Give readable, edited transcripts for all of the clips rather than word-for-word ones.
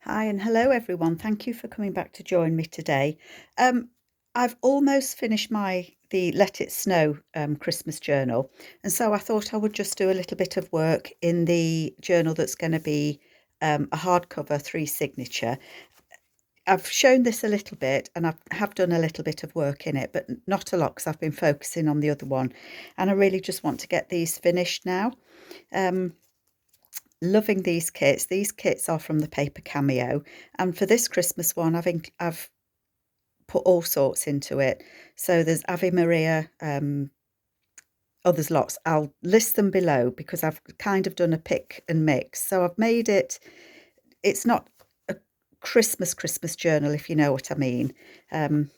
Hi and hello everyone. Thank you for coming back to join me today. Um, I've almost finished the Let It Snow Christmas journal, and so I thought I would just do a little bit of work in the journal that's going to be a hardcover 3 signature. I've shown this a little bit, and I have done a little bit of work in it, but not a lot because I've been focusing on the other one, and I really just want to get these finished now. Um, Loving these kits. These kits are from the paper Cameo, and for this Christmas one, I've put all sorts into it. So there's Ave Maria, there's lots. I'll list them below because I've kind of done a pick and mix. So I've made it. It's not a Christmas journal, if you know what I mean. Um,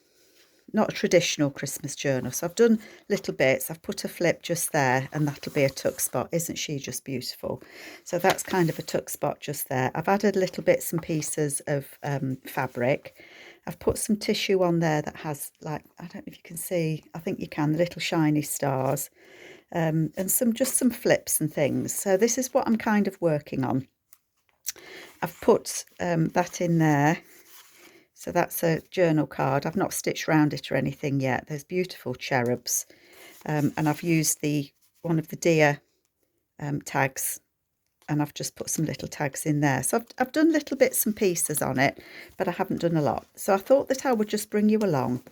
Not a traditional Christmas journal. So I've done little bits. I've put a flip just there, and that'll be a tuck spot. Isn't she just beautiful? So that's kind of a tuck spot just there. I've added little bits and pieces of fabric. I've put some tissue on there that has, like, I don't know if you can see, I think you can, the little shiny stars, and some flips and things. So this is what I'm kind of working on. I've put that in there. So that's a journal card. I've not stitched around it or anything yet. There's beautiful cherubs. And I've used one of the deer tags, and I've just put some little tags in there. So I've done little bits and pieces on it, but I haven't done a lot. So I thought that I would just bring you along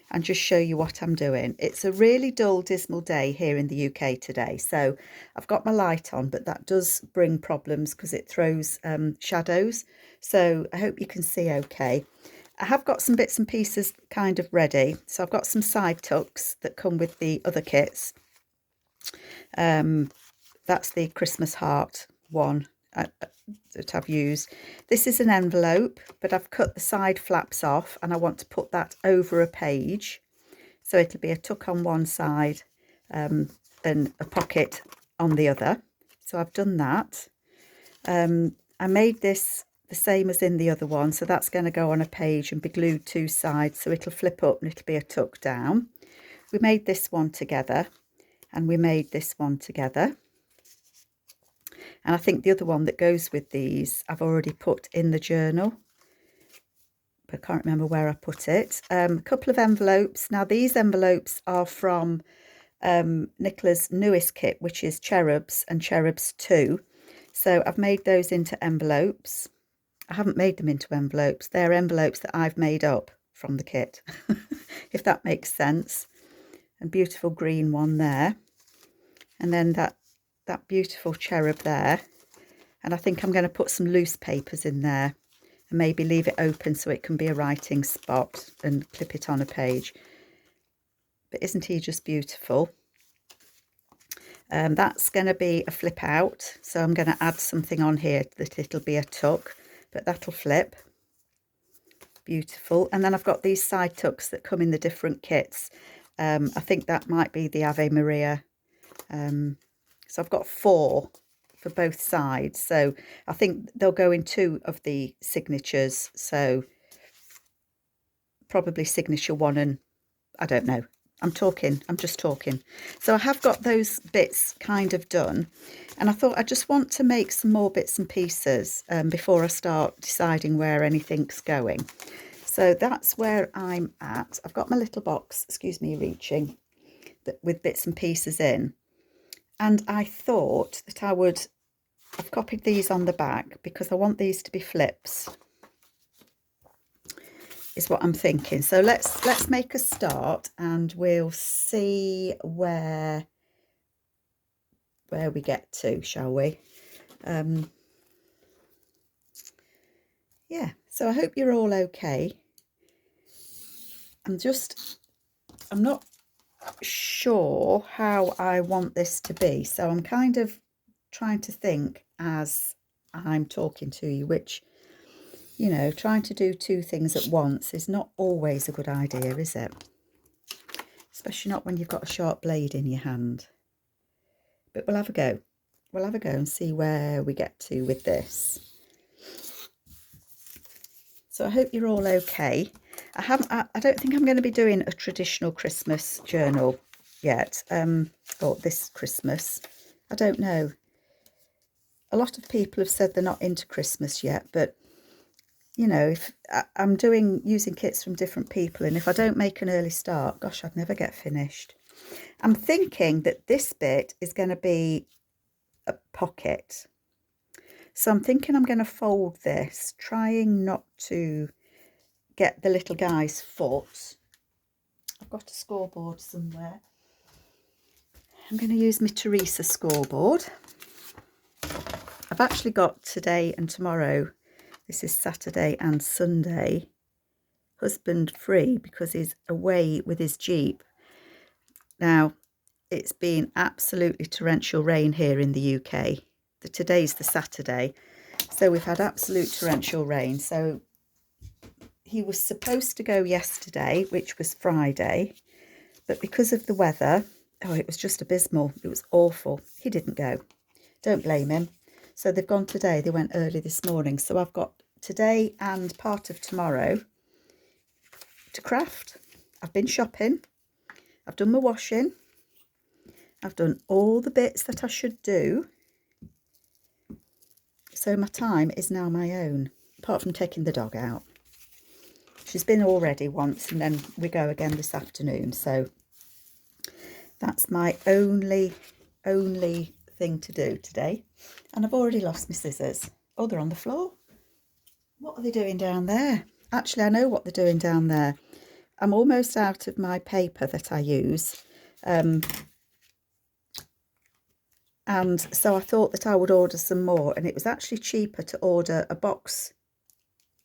and just show you what I'm doing. It's a really dull, dismal day here in the UK today. So I've got my light on, but that does bring problems because it throws shadows. So I hope you can see okay. I have got some bits and pieces kind of ready. So I've got some side tucks that come with the other kits. That's the Christmas heart one that I've used. This is an envelope, but I've cut the side flaps off and I want to put that over a page. So it'll be a tuck on one side and a pocket on the other. So I've done that. I made this the same as in the other one, so that's going to go on a page and be glued 2 sides, so it'll flip up and it'll be a tuck down. We made this one together, and we made this one together, and I think the other one that goes with these I've already put in the journal, but I can't remember where I put it. A couple of envelopes. Now these envelopes are from Nicolas' newest kit, which is Cherubs and Cherubs 2. So I've made those into envelopes. I haven't made them into envelopes. They're envelopes that I've made up from the kit, if that makes sense. And beautiful green one there. And then that beautiful cherub there. And I think I'm going to put some loose papers in there and maybe leave it open so it can be a writing spot and clip it on a page. But isn't he just beautiful? That's going to be a flip out. So I'm going to add something on here that it'll be a tuck, but that'll flip. Beautiful. And then I've got these side tucks that come in the different kits. I think that might be the Ave Maria. So I've got 4 for both sides. So I think they'll go in 2 of the signatures. So probably signature 1 and I don't know. I'm just talking. So I have got those bits kind of done. And I thought I just want to make some more bits and pieces before I start deciding where anything's going. So that's where I'm at. I've got my little box, excuse me reaching, with bits and pieces in. And I thought that I've copied these on the back because I want these to be flips, is what I'm thinking. So let's make a start and we'll see where we get to, shall we? Yeah, so I hope you're all okay. I'm not sure how I want this to be, so I'm kind of trying to think as I'm talking to you, which, you know, trying to do 2 things at once is not always a good idea, is it? Especially not when you've got a sharp blade in your hand. But we'll have a go. We'll have a go and see where we get to with this. So I hope you're all okay. I don't think I'm going to be doing a traditional Christmas journal yet, or this Christmas. I don't know. A lot of people have said they're not into Christmas yet, but you know, if I'm using kits from different people, and if I don't make an early start, gosh, I'd never get finished. I'm thinking that this bit is going to be a pocket. So I'm thinking I'm going to fold this, trying not to get the little guy's foot. I've got a scoreboard somewhere. I'm going to use my Teresa scoreboard. I've actually got today and tomorrow, this is Saturday and Sunday, husband free because he's away with his Jeep. Now, it's been absolutely torrential rain here in the UK. Today's the Saturday, so we've had absolute torrential rain. So he was supposed to go yesterday, which was Friday, but because of the weather, oh, it was just abysmal. It was awful. He didn't go. Don't blame him. So they've gone today. They went early this morning. So I've got today and part of tomorrow to craft. I've been shopping. I've done my washing. I've done all the bits that I should do. So my time is now my own, apart from taking the dog out. She's been already once, and then we go again this afternoon. So that's my only thing to do today. And I've already lost my scissors. Oh, they're on the floor. What are they doing down there? Actually, I know what they're doing down there. I'm almost out of my paper that I use. And so I thought that I would order some more, and it was actually cheaper to order a box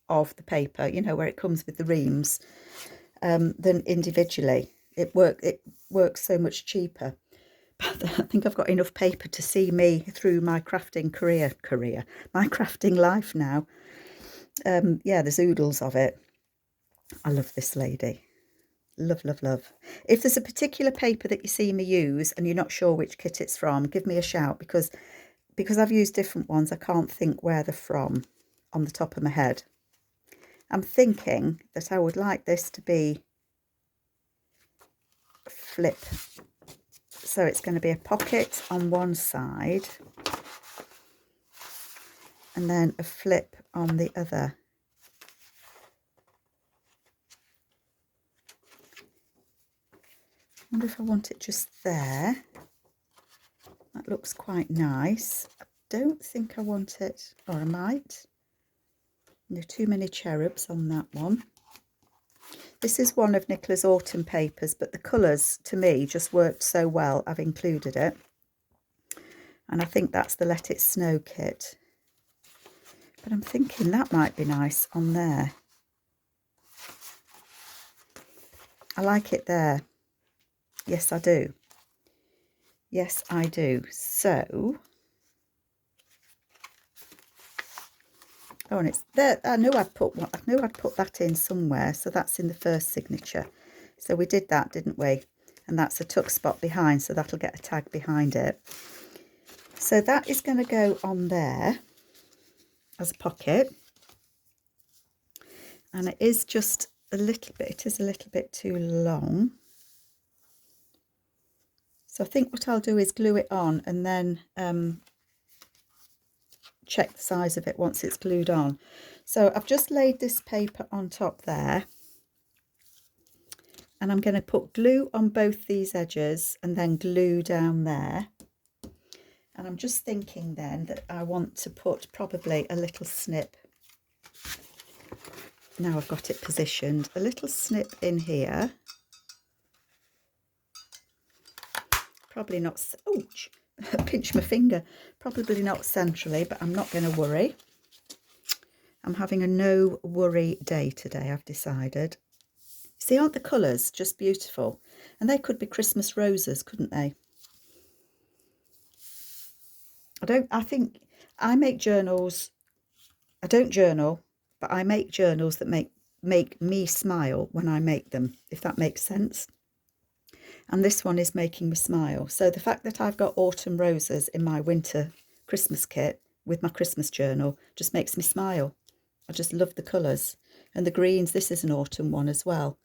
of the paper, you know, where it comes with the reams, than individually. It works so much cheaper. But I think I've got enough paper to see me through my crafting my crafting life now. Yeah, there's oodles of it. I love this lady. Love, love, love. If there's a particular paper that you see me use and you're not sure which kit it's from, give me a shout, because I've used different ones, I can't think where they're from on the top of my head. I'm thinking that I would like this to be flip. So it's going to be a pocket on one side and then a flip on the other. I wonder if I want it just there. That looks quite nice. I don't think I want it, or I might. No, too many cherubs on that one. This is one of Nicolas' autumn papers, but the colours to me just worked so well, I've included it. And I think that's the Let It Snow kit. But I'm thinking that might be nice on there. I like it there. Yes, I do. Yes, I do. So, oh, and it's there. I knew I'd put one. I knew I'd put that in somewhere. So that's in the first signature. So we did that, didn't we? And that's a tuck spot behind. So that'll get a tag behind it. So that is going to go on there as a pocket. And it is just a little bit. It is a little bit too long. So I think what I'll do is glue it on and then check the size of it once it's glued on. So I've just laid this paper on top there, and I'm going to put glue on both these edges and then glue down there. And I'm just thinking then that I want to put probably a little snip. Now I've got it positioned, a little snip in here. Probably not, ouch, pinch my finger. Probably not centrally, but I'm not going to worry. I'm having a no worry day today, I've decided. See, aren't the colours just beautiful? And they could be Christmas roses, couldn't they? I think I make journals. I don't journal, but I make journals that make me smile when I make them, if that makes sense. And this one is making me smile. So the fact that I've got autumn roses in my winter Christmas kit with my Christmas journal just makes me smile. I just love the colours. And the greens, this is an autumn one as well.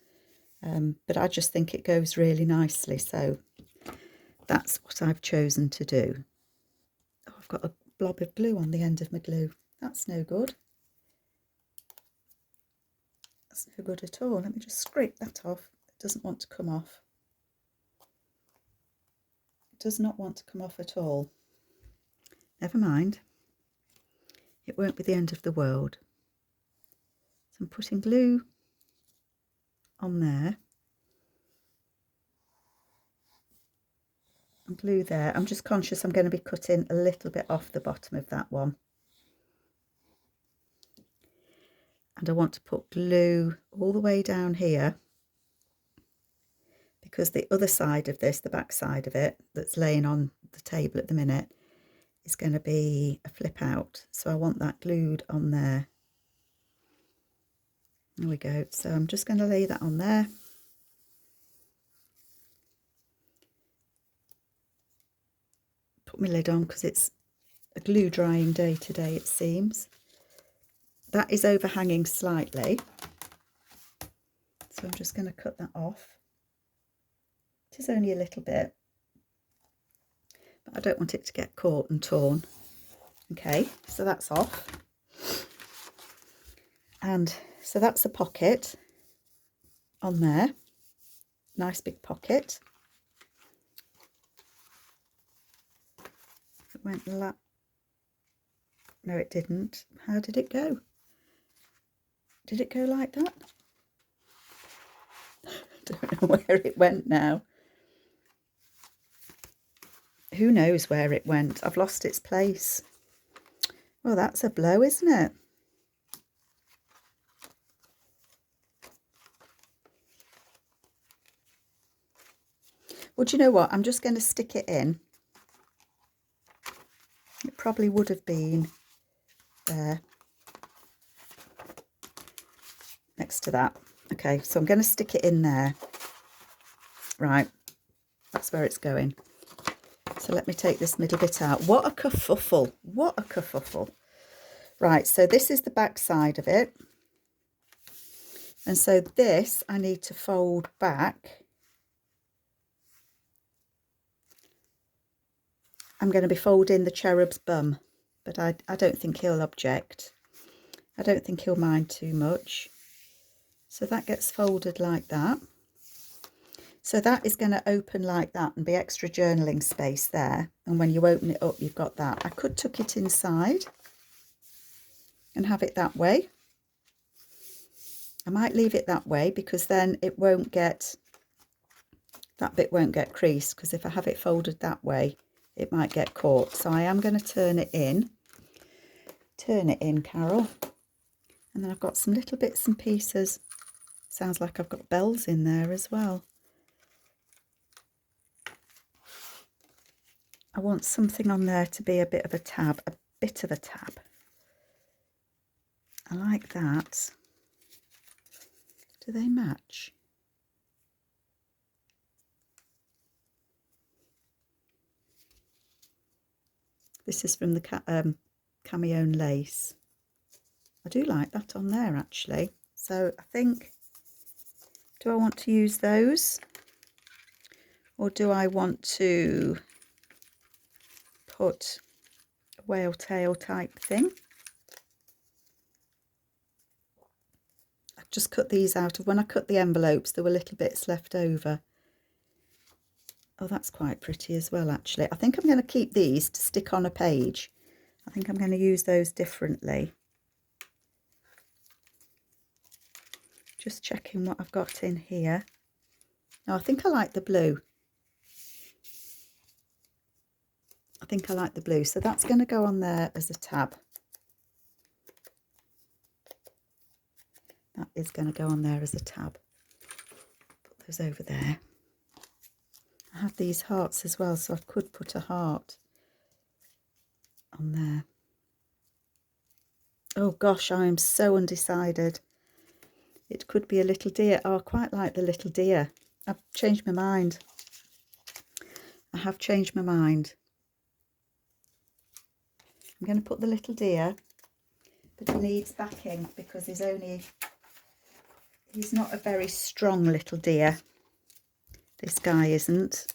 But I just think it goes really nicely. So that's what I've chosen to do. Oh, I've got a blob of glue on the end of my glue. That's no good. That's no good at all. Let me just scrape that off. It doesn't want to come off. It does not want to come off at all. Never mind. It won't be the end of the world. So I'm putting glue on there. And glue there. I'm just conscious I'm going to be cutting a little bit off the bottom of that one. And I want to put glue all the way down here, because the other side of this, the back side of it, that's laying on the table at the minute, is going to be a flip out. So I want that glued on there. There we go. So I'm just going to lay that on there. Put my lid on because it's a glue drying day today, it seems. That is overhanging slightly. So I'm just going to cut that off. It is only a little bit, but I don't want it to get caught and torn. Okay, so that's off. And so that's the pocket on there. Nice big pocket. It went no, it didn't. How did it go? Did it go like that? I don't know where it went now. Who knows where it went? I've lost its place. Well, that's a blow, isn't it? Well, do you know what? I'm just going to stick it in. It probably would have been there next to that. Okay, so I'm going to stick it in there. Right, that's where it's going. So let me take this middle bit out. What a kerfuffle. What a kerfuffle. Right, so this is the back side of it. And so this I need to fold back. I'm going to be folding the cherub's bum, but I don't think he'll object. I don't think he'll mind too much. So that gets folded like that. So that is going to open like that and be extra journaling space there. And when you open it up, you've got that. I could tuck it inside and have it that way. I might leave it that way because then it won't get, that bit won't get creased, because if I have it folded that way, it might get caught. So I am going to turn it in. Turn it in, Carol. And then I've got some little bits and pieces. Sounds like I've got bells in there as well. I want something on there to be a bit of a tab, a bit of a tab. I like that. Do they match? This is from the cameo lace. I do like that on there actually. So I think, do I want to use those? Or do I want to put a whale tail type thing? I've just cut these out of, when I cut the envelopes, there were little bits left over. Oh, that's quite pretty as well, actually. I think I'm going to keep these to stick on a page. I think I'm going to use those differently. Just checking what I've got in here. No, I think I like the blue. I think I like the blue. So that's going to go on there as a tab. That is going to go on there as a tab. Put those over there. I have these hearts as well, so I could put a heart on there. Oh gosh, I am so undecided. It could be a little deer. Oh, I quite like the little deer. I've changed my mind. I have changed my mind. I'm going to put the little deer, but he needs backing because he's not a very strong little deer. This guy isn't.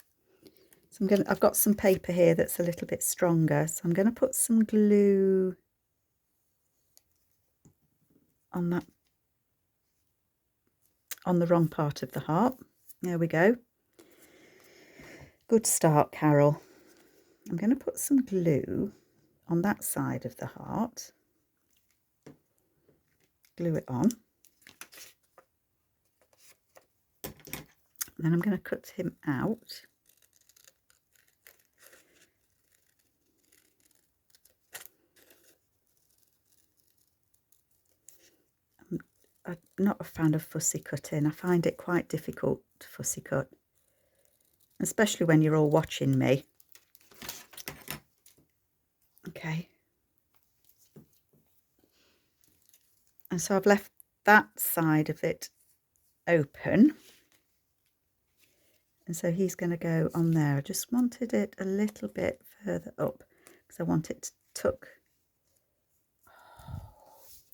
So I've got some paper here that's a little bit stronger. So I'm going to put some glue on that on the wrong part of the heart. There we go. Good start, Carol. I'm going to put some glue on that side of the heart. Glue it on. And then I'm going to cut him out. I'm not a fan of fussy cutting. I find it quite difficult to fussy cut, especially when you're all watching me. Okay. And so I've left that side of it open. And so he's going to go on there. I just wanted it a little bit further up because I want it to tuck.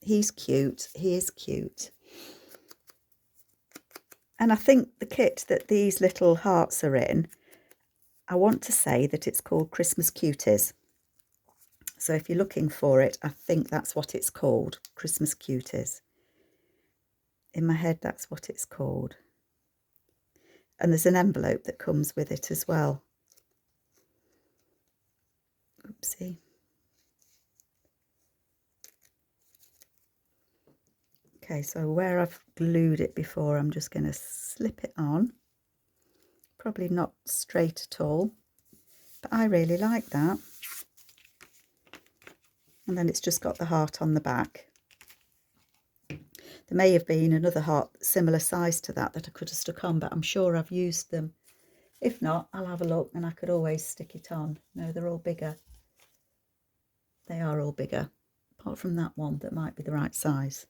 He's cute. He is cute. And I think the kit that these little hearts are in, I want to say that it's called Christmas Cuties. So if you're looking for it, I think that's what it's called, Christmas Cuties. In my head, that's what it's called. And there's an envelope that comes with it as well. Oopsie. Okay, so where I've glued it before, I'm just going to slip it on. Probably not straight at all, but I really like that. And then it's just got the heart on the back. There may have been another heart similar size to that I could have stuck on, but I'm sure I've used them. If not, I'll have a look and I could always stick it on. No, they're all bigger. They are all bigger, apart from that one that might be the right size.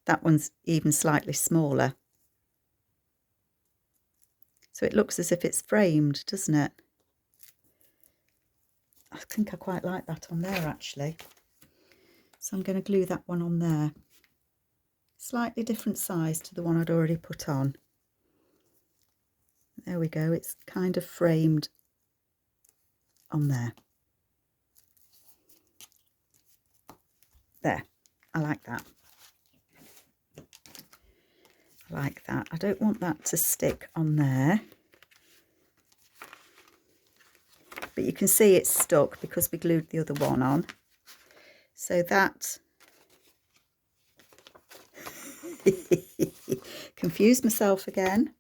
That one's even slightly smaller. So it looks as if it's framed, doesn't it? I think I quite like that on there, actually. So I'm going to glue that one on there. Slightly different size to the one I'd already put on. There we go. It's kind of framed on there. There. I like that. I like that. I don't want that to stick on there. But you can see it's stuck because we glued the other one on. So that... Confused myself again.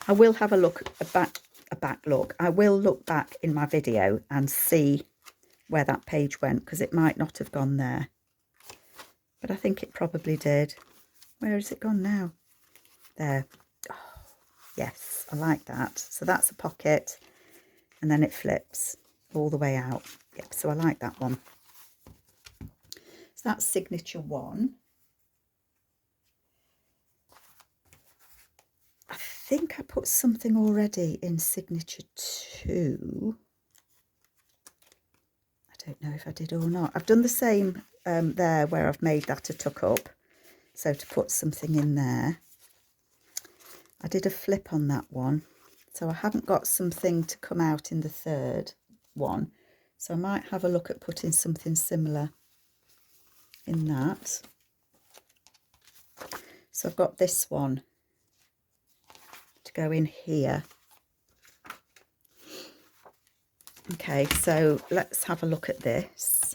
I will have a look, a back look. I will look back in my video and see where that page went, because it might not have gone there. But I think it probably did. Where has it gone now? There. Oh, yes, I like that. So that's a pocket, and then it flips all the way out. Yep, so I like that one. So that's signature 1. I think I put something already in signature 2. I don't know if I did or not. I've done the same there where I've made that a tuck up. So to put something in there. I did a flip on that one. So I haven't got something to come out in the third one. So I might have a look at putting something similar in that. So I've got this one to go in here. Okay, so let's have a look at this.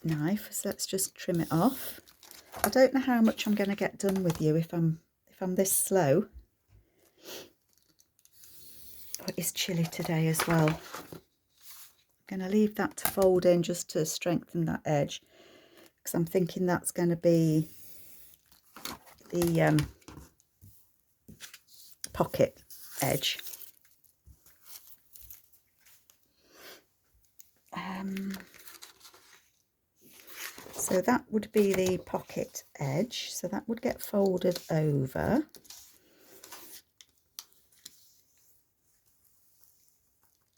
Knife, so let's just trim it off. I don't know how much I'm going to get done with you if I'm this slow. Oh, it is chilly today as well. I'm going to leave that to fold in just to strengthen that edge, because I'm thinking that's going to be the pocket edge. So that would be the pocket edge. So that would get folded over.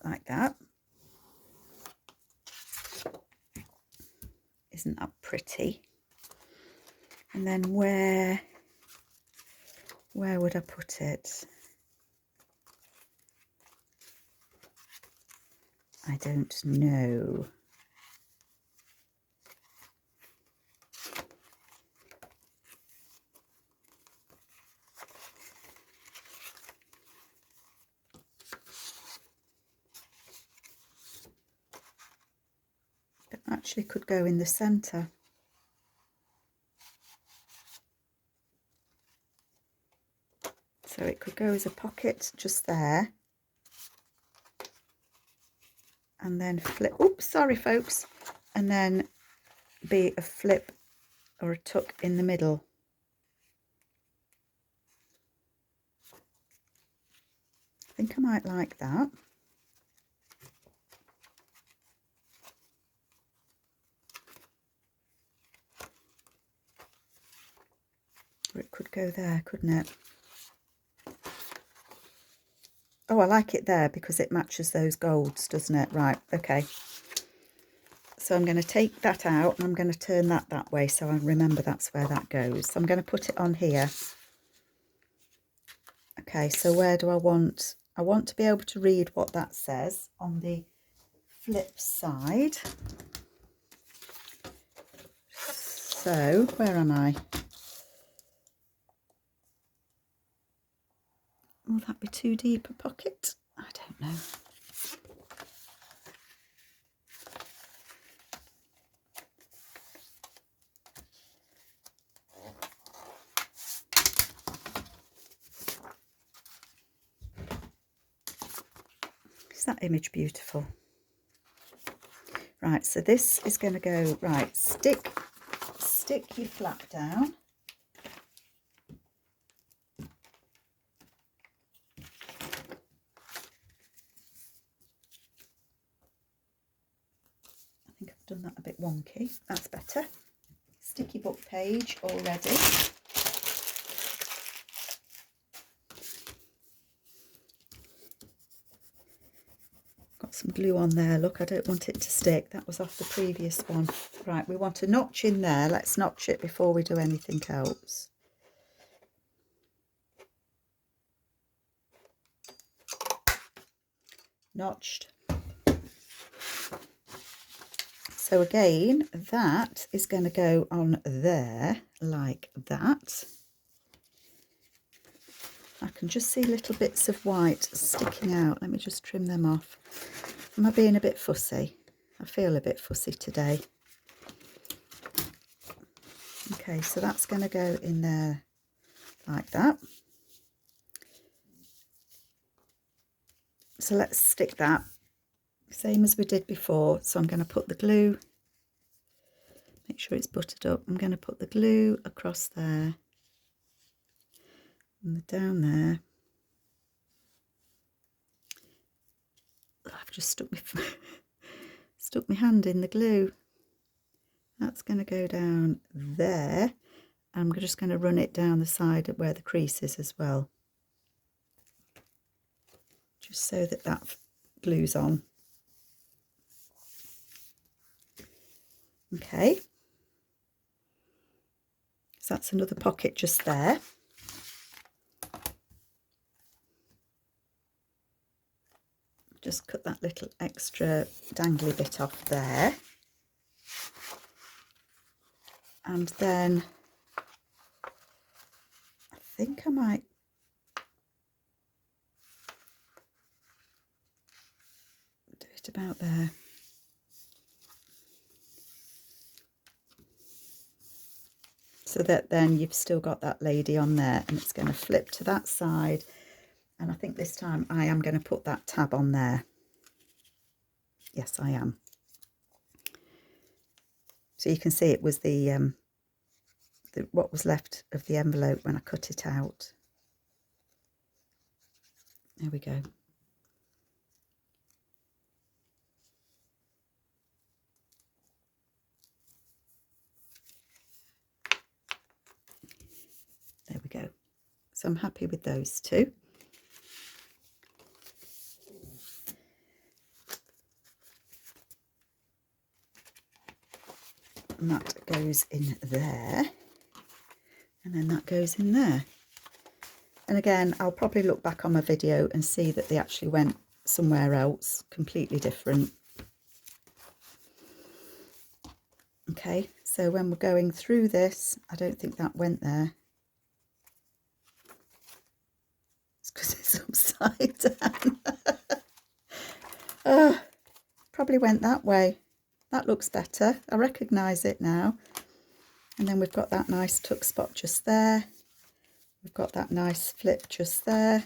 Like that. Isn't that pretty? And then where would I put it? I don't know. That actually could go in the centre. So it could go as a pocket just there. And then flip, oops, sorry folks, and then be a flip or a tuck in the middle. I think I might like that. Or it could go there, couldn't it? Oh, I like it there because it matches those golds, doesn't it? Right, okay. So I'm going to take that out and I'm going to turn that way so I remember that's where that goes. So I'm going to put it on here. Okay, so where do I want? I want to be able to read what that says on the flip side. So where am I? Will that be too deep a pocket? I don't know. Is that image beautiful? Right, so this is going to go, right, stick your flap down. I think I've done that a bit wonky. That's better. Sticky book page already. Got some glue on there. Look, I don't want it to stick. That was off the previous one. Right, we want a notch in there. Let's notch it before we do anything else. Notched. So again, that is going to go on there like that. I can just see little bits of white sticking out. Let me just trim them off. Am I being a bit fussy? I feel a bit fussy today. Okay, so that's going to go in there like that. So let's stick that, same as we did before. So I'm going to put the glue, make sure it's buttered up. I'm going to put the glue across there and down there. I've just stuck my hand in the glue. That's going to go down there. I'm just going to run it down the side of where the crease is as well, just so that that glues on. Okay, so that's another pocket just there. Just cut that little extra dangly bit off there. And then I think I might do it about there. So that then you've still got that lady on there, and it's going to flip to that side. And I think this time I am going to put that tab on there. Yes, I am. So you can see it was the what was left of the envelope when I cut it out. There we go. There we go. So I'm happy with those two. And that goes in there. And then that goes in there. And again, I'll probably look back on my video and see that they actually went somewhere else, completely different. Okay, so when we're going through this, I don't think that went there. It's because it's upside down. Probably went that way. That looks better. I recognise it now. And then we've got that nice tuck spot just there. We've got that nice flip just there.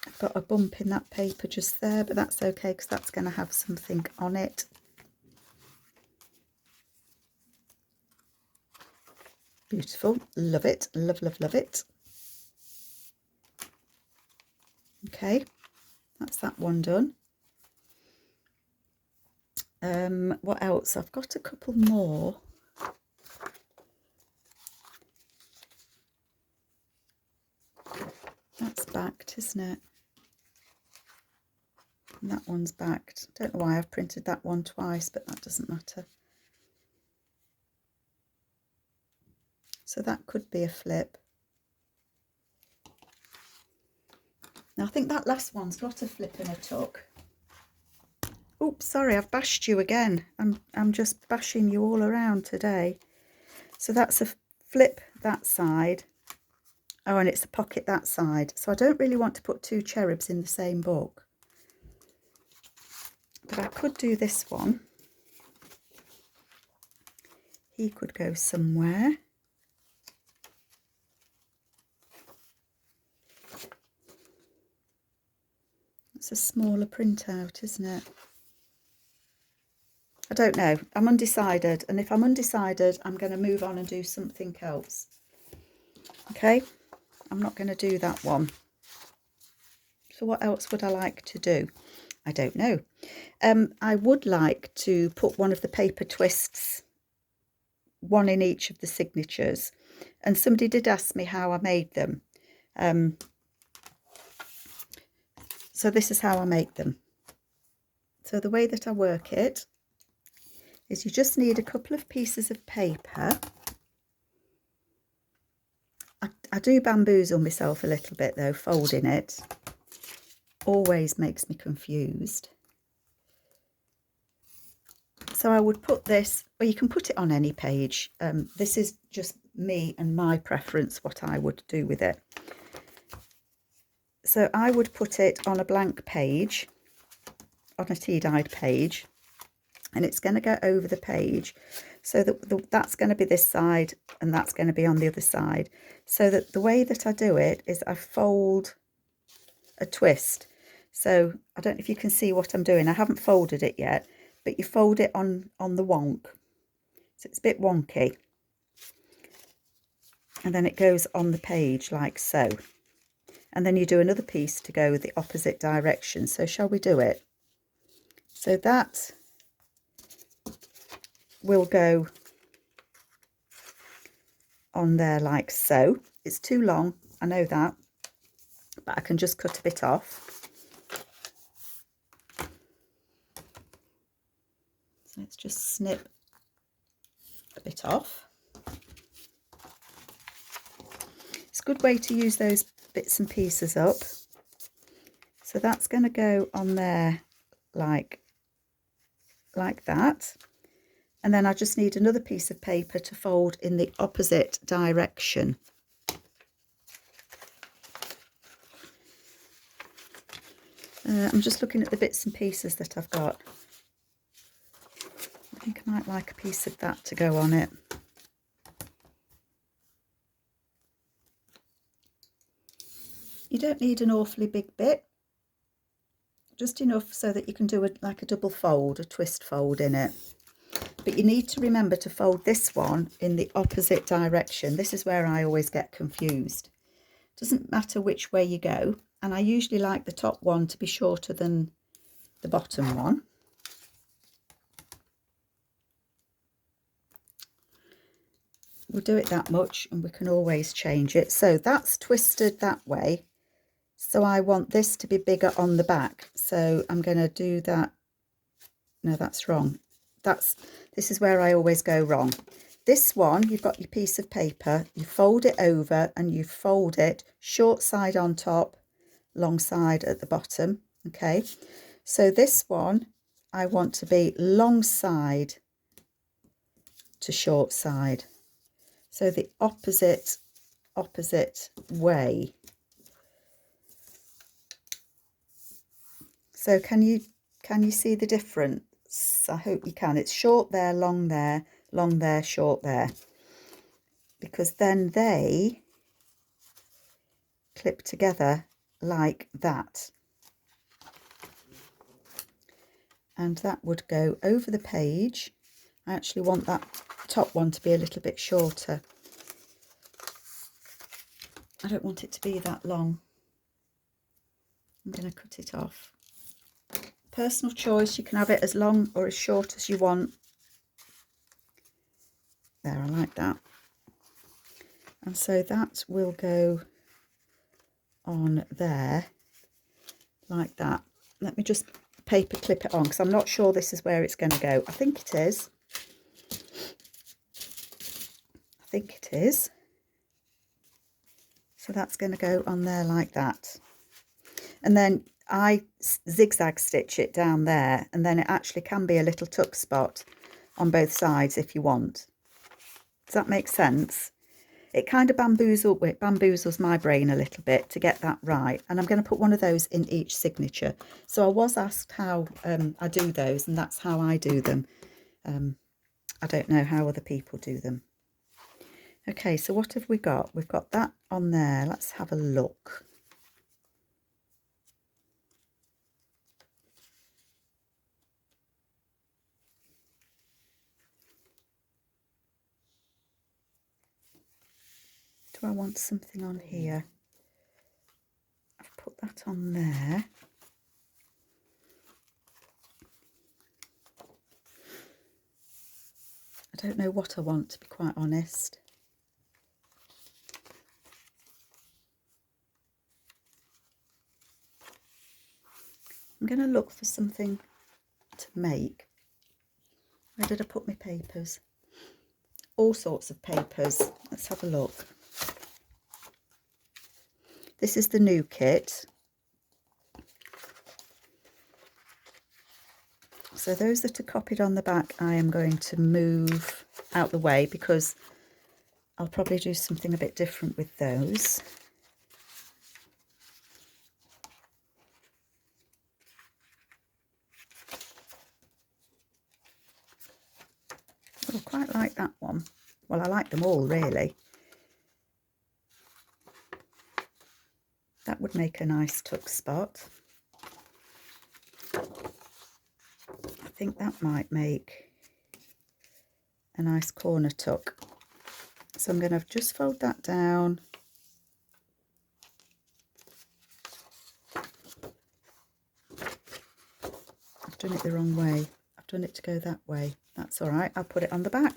I've got a bump in that paper just there, but that's okay because that's going to have something on it. Beautiful. Love it. Love, love, love it. Okay, that's that one done. What else? I've got a couple more. That's backed, isn't it? And that one's backed. Don't know why I've printed that one twice, but that doesn't matter. So that could be a flip. Now I think that last one's got a flip and a tuck. Oops, sorry, I've bashed you again. I'm just bashing you all around today. So that's a flip that side. Oh, and it's a pocket that side. So I don't really want to put two cherubs in the same book. But I could do this one. He could go somewhere. It's a smaller printout, isn't it? I don't know. I'm undecided. And if I'm undecided, I'm going to move on and do something else. Okay? I'm not going to do that one. So what else would I like to do? I don't know. I would like to put one of the paper twists, one in each of the signatures. And somebody did ask me how I made them. So this is how I make them. So the way that I work it is you just need a couple of pieces of paper. I do bamboozle myself a little bit though, folding it. Always makes me confused. So I would put this, or you can put it on any page. This is just me and my preference, what I would do with it. So I would put it on a blank page, on a tea-dyed page, and it's going to go over the page. So that that's going to be this side and that's going to be on the other side. So that the way that I do it is I fold a twist. So I don't know if you can see what I'm doing. I haven't folded it yet, but you fold it on the wonk. So it's a bit wonky. And then it goes on the page like so. And then you do another piece to go the opposite direction. So shall we do it? So that will go on there like so. It's too long, I know that, but I can just cut a bit off. So let's just snip a bit off. It's a good way to use those bits and pieces up. So that's going to go on there like that. And then I just need another piece of paper to fold in the opposite direction. I'm just looking at the bits and pieces that I've got. I think I might like a piece of that to go on it. You don't need an awfully big bit. Just enough so that you can do like a double fold, a twist fold in it. But you need to remember to fold this one in the opposite direction. This is where I always get confused. Doesn't matter which way you go. And I usually like the top one to be shorter than the bottom one. We'll do it that much and we can always change it. So that's twisted that way. So I want this to be bigger on the back. So I'm going to do that. No, that's wrong. This is where I always go wrong. This one, you've got your piece of paper, you fold it over and you fold it short side on top, long side at the bottom. Okay, so this one I want to be long side to short side, so the opposite way. So can you see the difference? I hope you can. It's short there, long there, long there, short there, because then they clip together like that, and that would go over the page. I actually want that top one to be a little bit shorter. I don't want it to be that long. I'm going to cut it off. Personal choice, you can have it as long or as short as you want. There, I like that. And so that will go on there like that. Let me just paper clip it on, because I'm not sure this is where it's going to go. I think it is. I think it is. So that's going to go on there like that. And then I zigzag stitch it down there, and then it actually can be a little tuck spot on both sides if you want. Does that make sense? It kind of bamboozles my brain a little bit to get that right. And I'm going to put one of those in each signature. So I was asked how I do those, and that's how I do them. I don't know how other people do them. Okay, so what have we got? We've got that on there. Let's have a look. Do I want something on here? I've put that on there. I don't know what I want, to be quite honest. I'm going to look for something to make. Where did I put my papers? All sorts of papers. Let's have a look. This is the new kit. So those that are copied on the back, I am going to move out the way, because I'll probably do something a bit different with those. Oh, I quite like that one. Well, I like them all, really. That would make a nice tuck spot. I think that might make a nice corner tuck. So I'm going to just fold that down. I've done it the wrong way. I've done it to go that way. That's all right. I'll put it on the back.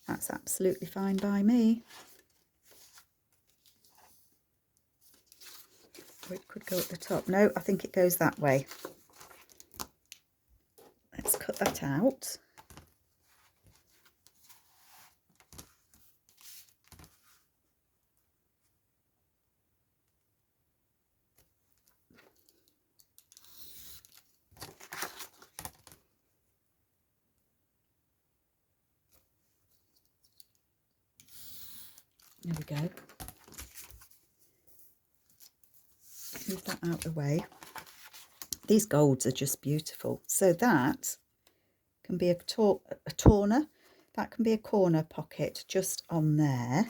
That's absolutely fine by me. Or it could go at the top. No, I think it goes that way. Let's cut that out. There we go. Move that out of the way. These golds are just beautiful. So that can be a torner. That can be a corner pocket just on there.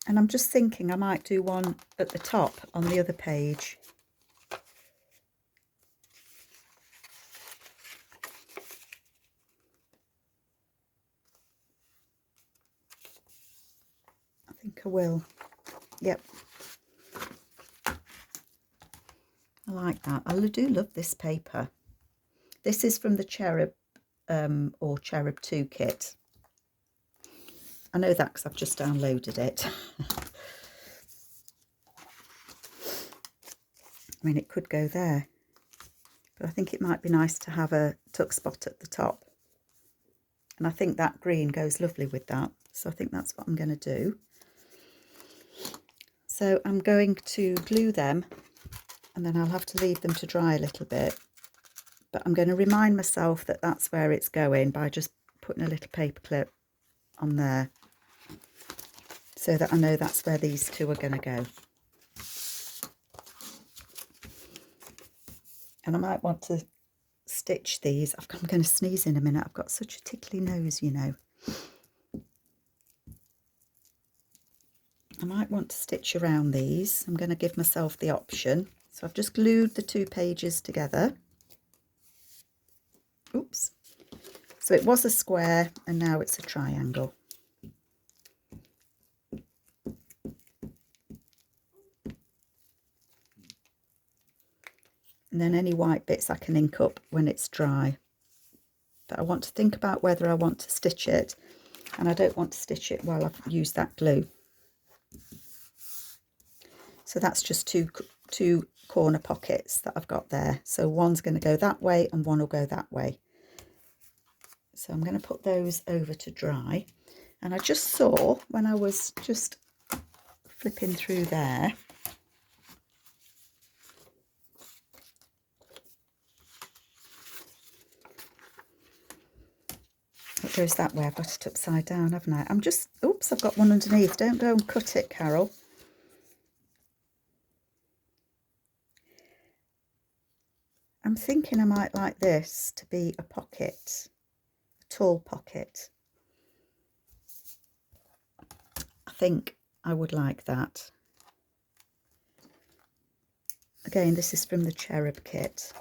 And I'm just thinking I might do one at the top on the other page. I think I will. Yep. I like that. I do love this paper. This is from the Cherub or Cherub 2 kit. I know that because I've just downloaded it. I mean, it could go there, but I think it might be nice to have a tuck spot at the top. And I think that green goes lovely with that. So I think that's what I'm going to do. So I'm going to glue them, and then I'll have to leave them to dry a little bit. But I'm going to remind myself that that's where it's going by just putting a little paper clip on there, so that I know that's where these two are going to go. And I might want to stitch these. I'm going to sneeze in a minute. I've got such a tickly nose, you know. I might want to stitch around these. I'm going to give myself the option. So I've just glued the 2 pages together. Oops. So it was a square and now it's a triangle. And then any white bits I can ink up when it's dry. But I want to think about whether I want to stitch it, and I don't want to stitch it while I've used that glue. So that's just two corner pockets that I've got there. So one's going to go that way and one will go that way. So I'm going to put those over to dry. And I just saw when I was just flipping through there, it goes that way. I've got it upside down, haven't I? Oops, I've got one underneath. Don't go and cut it, Carol. I'm thinking I might like this to be a pocket, a tall pocket. I think I would like that. Again, this is from the Cherub kit.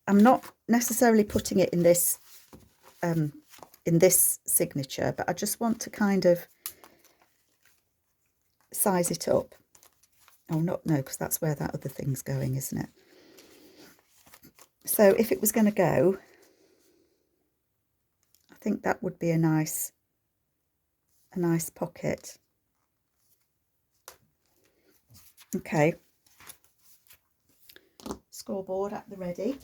I'm not necessarily putting it in this signature, but I just want to kind of size it up. Oh, no, because that's where that other thing's going, isn't it? So if it was going to go, I think that would be a nice pocket. Okay. Scoreboard at the ready.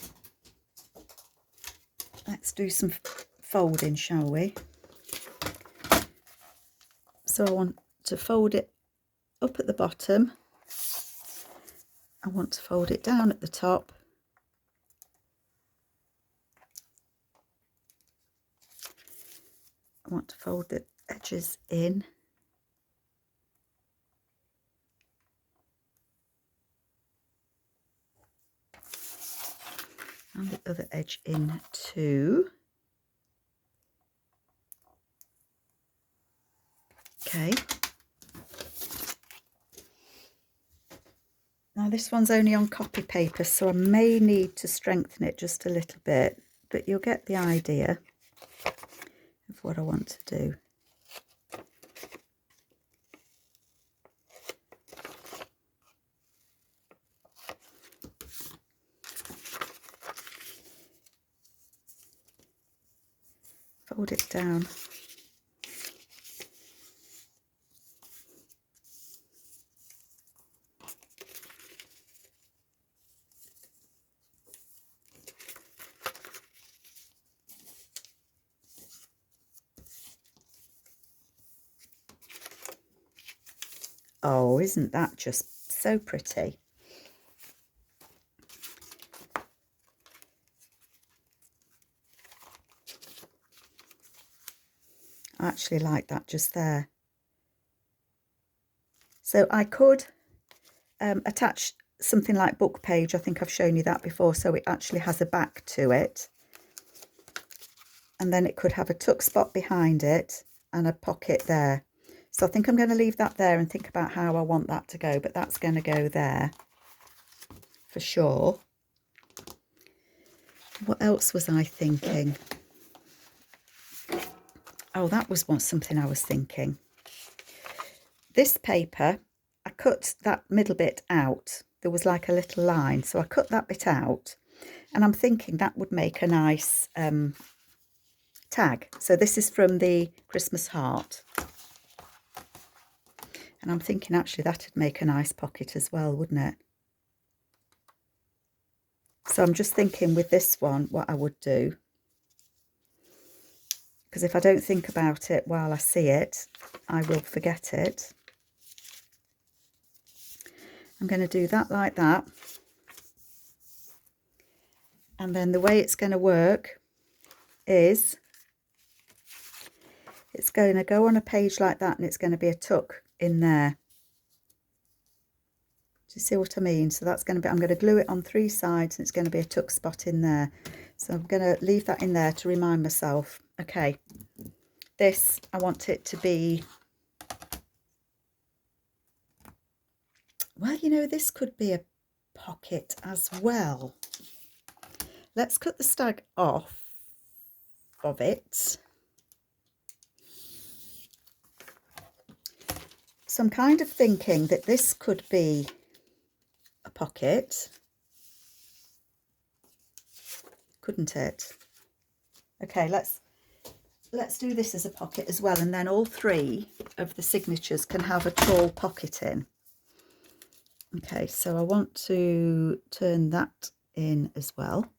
Let's do some folding, shall we? So I want to fold it up at the bottom. I want to fold it down at the top. I want to fold the edges in. And the other edge in too. Okay. Now this one's only on copy paper, so I may need to strengthen it just a little bit, but you'll get the idea of what I want to do. Fold it down. Oh, isn't that just so pretty? I actually like that just there. So I could attach something like book page. I think I've shown you that before, so it actually has a back to it. And then it could have a tuck spot behind it and a pocket there. So I think I'm going to leave that there and think about how I want that to go, but that's going to go there for sure. What else was I thinking? Oh, that was something I was thinking. This paper, I cut that middle bit out. There was like a little line, so I cut that bit out, and I'm thinking that would make a nice tag. So this is from the Christmas Heart. And I'm thinking actually that'd make a nice pocket as well, wouldn't it? So I'm just thinking with this one, what I would do. because if I don't think about it while I see it, I will forget it. I'm going to do that like that. And then the way it's going to work is it's going to go on a page like that, and it's going to be a tuck in there. Do you see what I mean? So that's going to be, I'm going to glue it on 3 sides, and it's going to be a tuck spot in there. So I'm going to leave that in there to remind myself. Okay, this, I want it to be, well, you know, this could be a pocket as well. Let's cut the stag off of it. So I'm kind of thinking that this could be a pocket, couldn't it? Okay, let's do this as a pocket as well, and then all 3 of the signatures can have a tall pocket in. Okay, so I want to turn that in as well.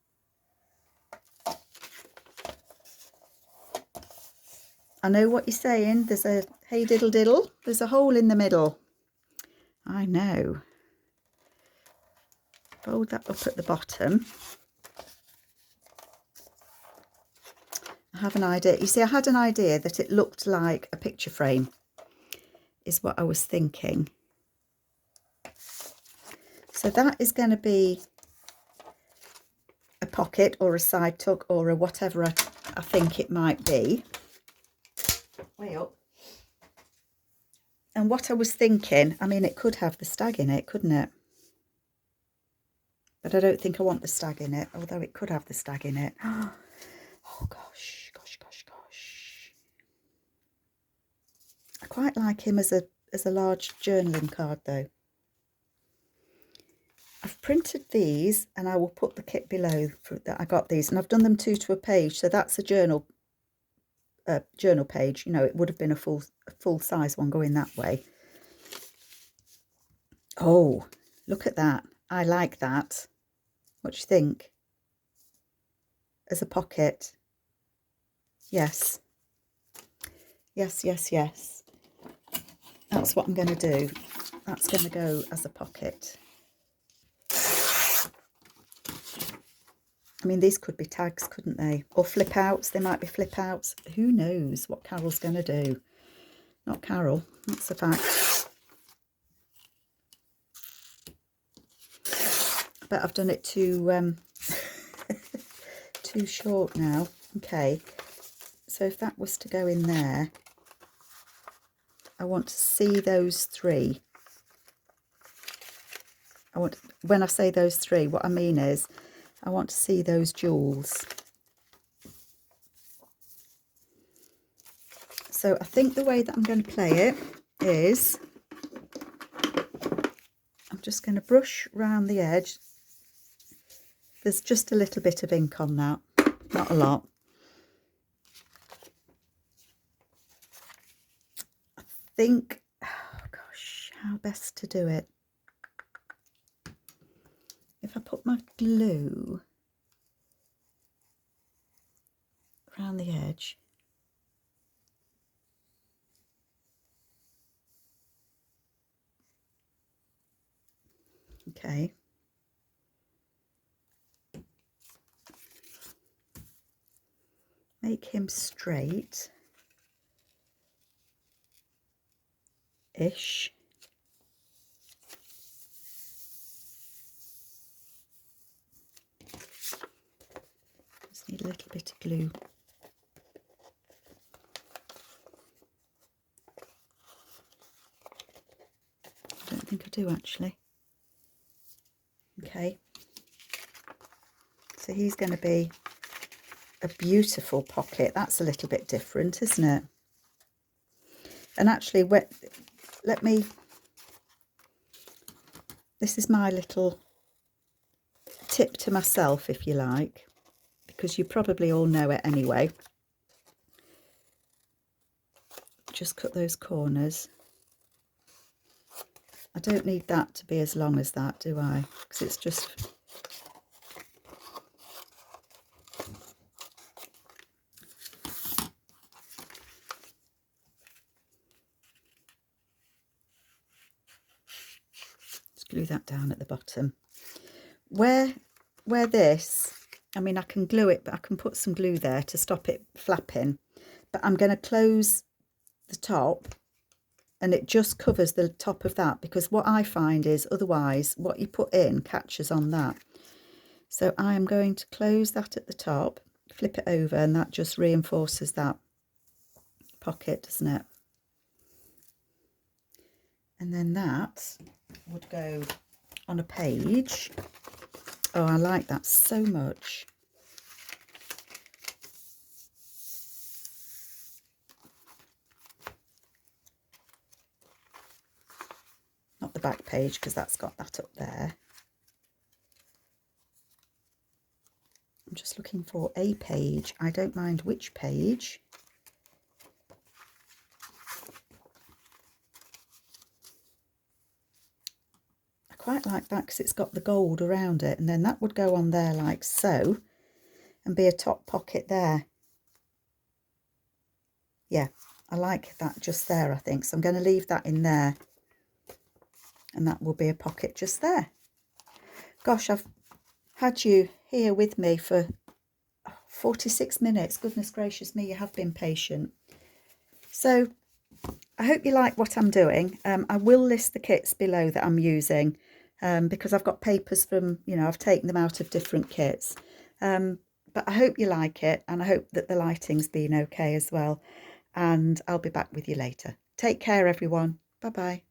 I know what you're saying. There's a, hey diddle diddle, there's a hole in the middle. I know. Fold that up at the bottom. I have an idea. You see, I had an idea that it looked like a picture frame, is what I was thinking. So that is going to be a pocket or a side tuck or a whatever I think it might be. Way up. And what I was thinking, I mean, it could have the stag in it, couldn't it? But I don't think I want the stag in it, although it could have the stag in it. Oh, gosh. I quite like him as a large journaling card, though. I've printed these, and I will put the kit below that I got these, and I've done them 2 to a page, so that's a journal page. You know, it would have been a full size one going that way. Oh, look at that. I like that. What do you think? As a pocket? Yes. Yes. That's what I'm going to do. That's going to go as a pocket. I mean, these could be tags, couldn't they? Or flip outs. They might be flip outs. Who knows what Carol's going to do? Not Carol. That's a fact. I bet I've done it too too short now. Okay. So if that was to go in there, I want to see those 3. When I say those 3, what I mean is I want to see those jewels. So I think the way that I'm going to play it is I'm just going to brush around the edge. There's just a little bit of ink on that, not a lot. I think, oh gosh, how best to do it. If I put my glue around the edge, okay. Make him straight-ish. Just need a little bit of glue. I don't think I do actually. Okay. So he's going to be a beautiful pocket. That's a little bit different, isn't it? And actually, let me, this is my little tip to myself, if you like, because you probably all know it anyway. Just cut those corners. I don't need that to be as long as that, do I? Because it's just... glue that down at the bottom. Where this, I mean, I can glue it, but I can put some glue there to stop it flapping. But I'm going to close the top, and it just covers the top of that, because what I find is otherwise what you put in catches on that. So I am going to close that at the top, flip it over, and that just reinforces that pocket, doesn't it? And then that would go on a page. Oh, I like that so much. Not the back page, because that's got that up there. I'm just looking for a page. I don't mind which page. I quite like that because it's got the gold around it, and then that would go on there like so and be a top pocket there. Yeah, I like that just there, I think. So I'm going to leave that in there, and that will be a pocket just there. Gosh, I've had you here with me for 46 minutes. Goodness gracious me, you have been patient. So I hope you like what I'm doing. I will list the kits below that I'm using, because I've got papers from, you know, I've taken them out of different kits. But I hope you like it, and I hope that the lighting's been okay as well. And I'll be back with you later. Take care, everyone. Bye-bye.